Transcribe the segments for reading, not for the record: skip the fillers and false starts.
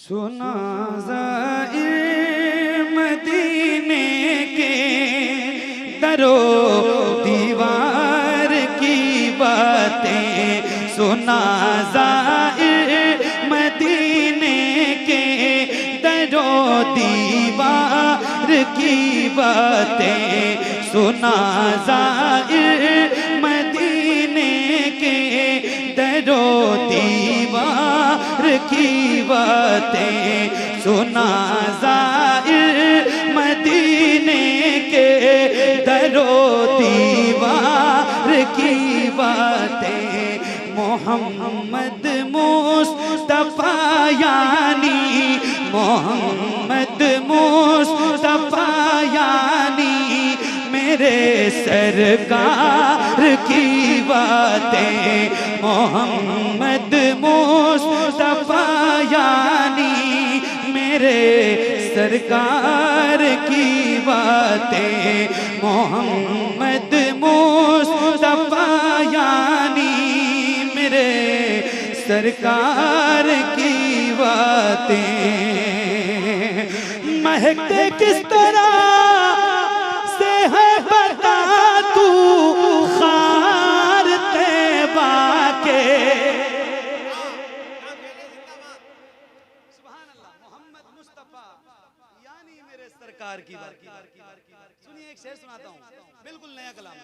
सुना ज़ाइर मदीने के दरो दीवार की बातें, सुना ज़ाइर मदीने के दरो दीवार की बातें, सुना ज़ाइर मदीने के दरो दीवार की बातें, सुना ज़ाइर मदीने के दरो दीवार की बातें। मोहम्मद मुस्तफा यानी, मोहम्मद मुस्तफा यानी मेरे सरकार की बातें, मोहम्मद मुस्तफा यानी मेरे सरकार की बातें, मोहम्मद मुस्तफा यानी मेरे सरकार की बातें। महकते किस तरह से है बता तू खार तैबा के। सुभान अल्लाह, मोहम्मद मुस्तफा यानी मेरे सरकार की बात। सुनिए एक शेर सुनाता हूँ, बिल्कुल नया कलाम।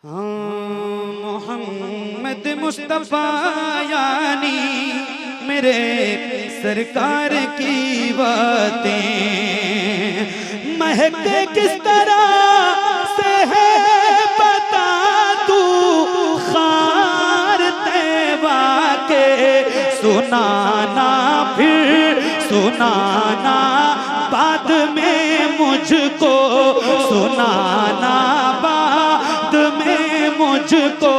हाँ, मोहम्मद मुस्तफा यानी मेरे सरकार की बातें। महकते किस तरह से है बता तू खार तैबा के। सुनाना फिर सुनाना बाद में मुझको, सुनाना बाद में मुझको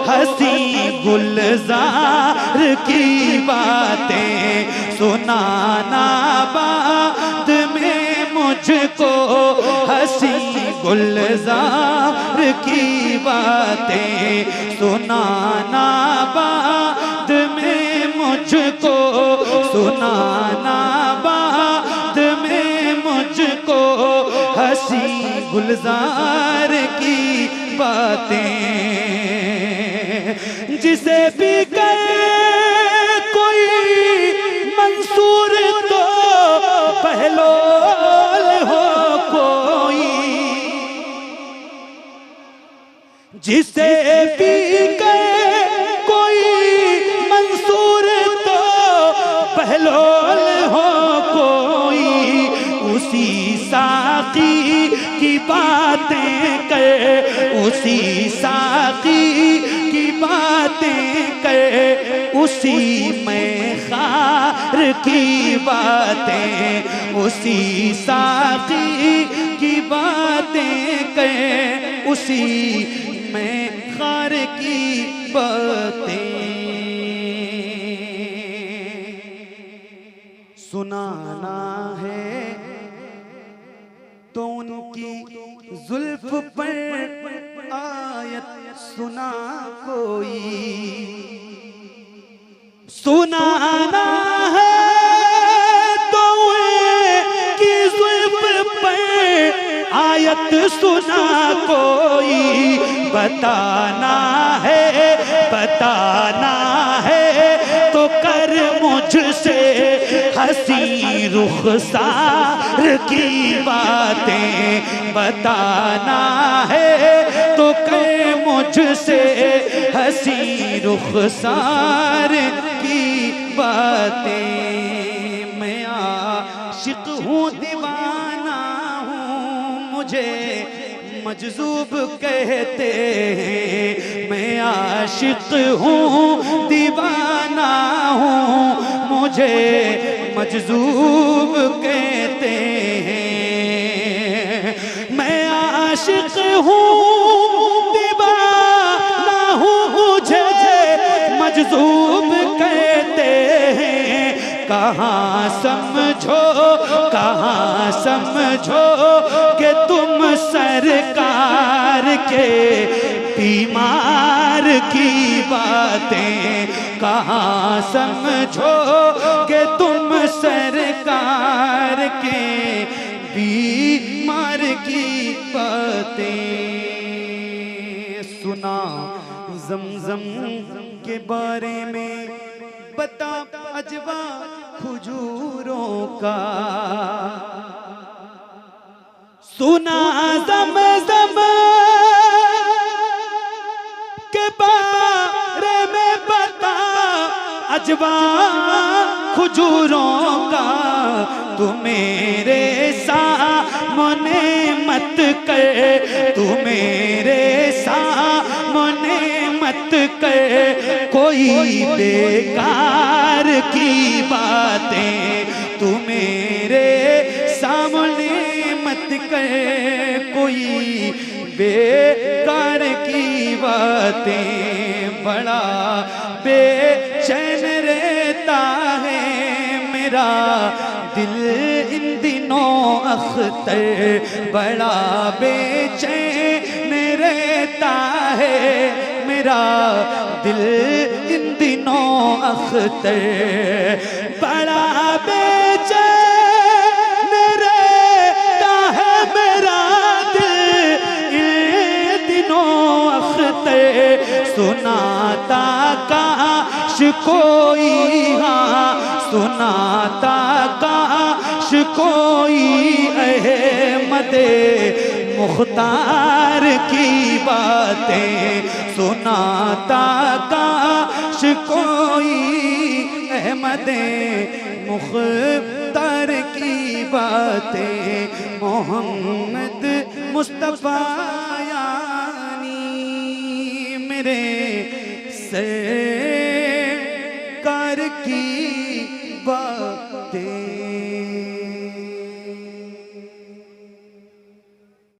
हंसी गुलजार की बातें, सुनाना बाद में मुझको हंसी गुलजार की बातें, सुनाना बाद में मुझको, सुनाना बाद में मुझको हंसी गुलजार की बातें। जिसे भी कहे कोई मंसूर तो बहलोल हो कोई, जिसे भी कहे कोई मंसूर तो बहलोल हो कोई। उसी साकी की बातें कर, उसी साकी की बातें कर, उसी में खार की बातें, उसी साकी की बातें कर, उसी में खार की बातें। सुनाना है तो उनकी जुल्फ पर आयत सुना कोई, सुनाना है तो उनकी जुल्फ पर आयत सुना कोई। बताना है, बताना है तो कर मुझसे हंसी रुखसार की बातें, बताना है तो कर मुझसे हंसी रुखसार की बातें। मैं आशिक हूँ दीवाना हूँ, मुझे मजज़ूब कहते हैं। मैं आशिक हूँ दीवाना हूँ, मुझे मजज़ूब कहते हैं। मैं आशिक हूँ दीवाना हूँ, मुझे मजज़ूब कहते हैं। कहाँ समझो, कहाँ समझो कि तुम सरकार के बीमार की बातें कहाँ समझोगे तुम सरकार के बीमार की बातें। सुना ज़मज़म के बारे में बता अजवा खजूरों का, सुना ज़मज़म के बारे में बता अजवा खजूरों का, तू मेरे सामने मत कर, तू मेरे सामने मत कर कोई बेकार की बातें, तू मेरे सामने मत कर कोई बेकार की बातें। बड़ा बेचैन रहता है मेरा दिल इन दिनों अख्तर, बड़ा बेचैन रहता है मेरा दिल इन दिनों अख्तर, बड़ा बेचैन रहता है मेरा दिल इन दिनों अख्तर। सुनाता काश कोई, हाँ सुनाता काश कोई अहमदे मुख्तार की बातें, सुनाता काश कोई अहमदे मुख्तार की बातें। मोहम्मद मुस्तफ़ा यानी मेरे सरकार की बातें।